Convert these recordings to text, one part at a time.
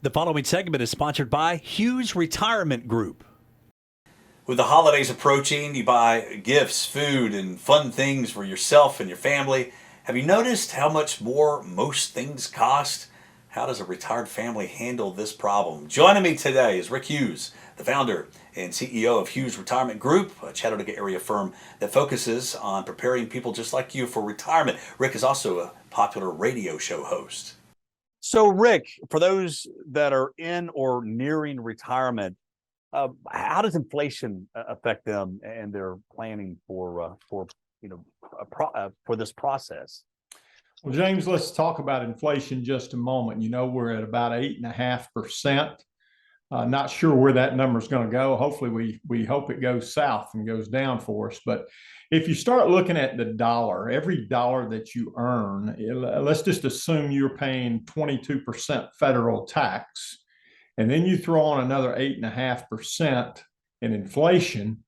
The following segment is sponsored by Hughes Retirement Group. With the holidays approaching, you buy gifts, food, and fun things for yourself and your family. Have you noticed how much more most things cost? How does a retired family handle this problem? Joining me today is Rick Hughes, the founder and CEO of Hughes Retirement Group, a Chattanooga area firm that focuses on preparing people just like you for retirement. Rick is also a popular radio show host. So, Rick, for those that are in or nearing retirement, how does inflation affect them and their planning for this process? Well, James, let's talk about inflation just a moment. You know, we're at about 8.5%. Not sure where that number is going to go. Hopefully, we hope it goes south and goes down for us. But if you start looking at the dollar, every dollar that you earn, let's just assume you're paying 22% federal tax, and then you throw on another 8.5% in inflation,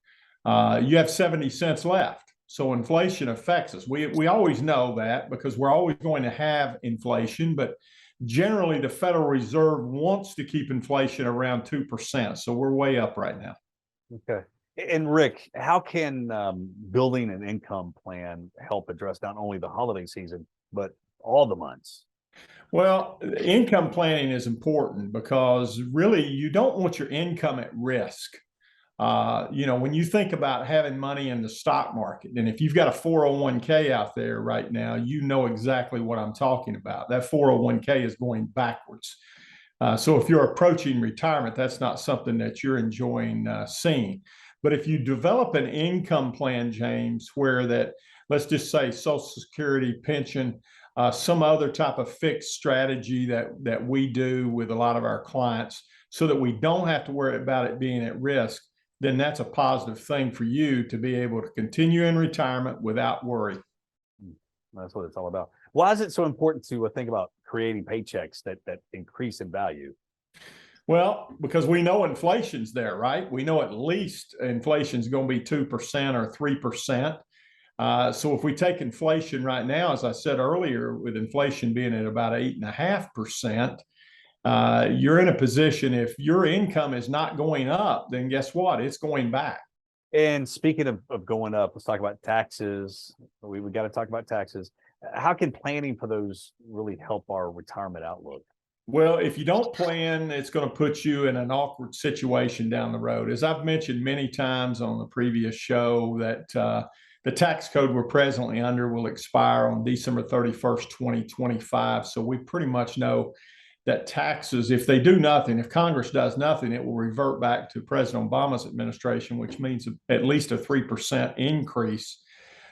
you have 70 cents left. So inflation affects us. We always know that because we're always going to have inflation, but generally the Federal Reserve wants to keep inflation around 2%. So we're way up right now. Okay. And Rick, how can building an income plan help address not only the holiday season, but all the months? Well, income planning is important because really you don't want your income at risk. When you think about having money in the stock market, and if you've got a 401k out there right now, you know exactly what I'm talking about. That 401k is going backwards. So if you're approaching retirement, that's not something that you're enjoying seeing. But if you develop an income plan, James, where that, let's just say Social Security, pension, some other type of fixed strategy that we do with a lot of our clients so that we don't have to worry about it being at risk, then that's a positive thing for you to be able to continue in retirement without worry. That's what it's all about. Why is it so important to think about creating paychecks that increase in value? Well, because we know inflation's there, right? We know at least inflation's going to be 2% or 3%. So if we take inflation right now, as I said earlier, with inflation being at about 8.5%, you're in a position, if your income is not going up, then guess what? It's going back. And speaking of going up, let's talk about taxes. We got to talk about taxes. How can planning for those really help our retirement outlook? Well, if you don't plan, it's going to put you in an awkward situation down the road. As I've mentioned many times on the previous show, that the tax code we're presently under will expire on December 31st, 2025. So we pretty much know that taxes, if they do nothing, if Congress does nothing, it will revert back to President Obama's administration, which means at least a 3% increase.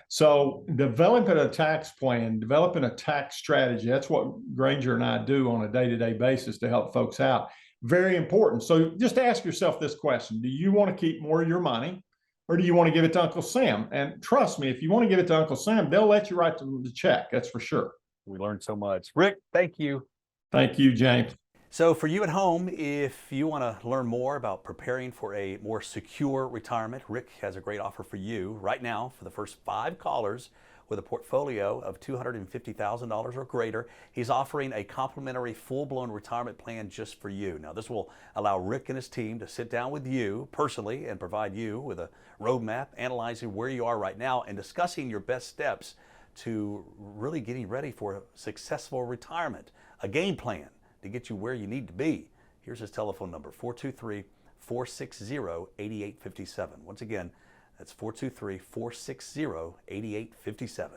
So developing a tax plan, developing a tax strategy, that's what Granger and I do on a day-to-day basis to help folks out. Very important. So just ask yourself this question: do you want to keep more of your money, or do you want to give it to Uncle Sam? And trust me, if you want to give it to Uncle Sam, they'll let you write the check. That's for sure. We learned so much. Rick, thank you. Thank you, James. So for you at home, if you want to learn more about preparing for a more secure retirement, Rick has a great offer for you right now. For the first 5 callers with a portfolio of $250,000 or greater, he's offering a complimentary full-blown retirement plan just for you. Now, this will allow Rick and his team to sit down with you personally and provide you with a roadmap, analyzing where you are right now and discussing your best steps to really getting ready for a successful retirement, a game plan to get you where you need to be. Here's his telephone number, 423-460-8857. Once again, that's 423-460-8857.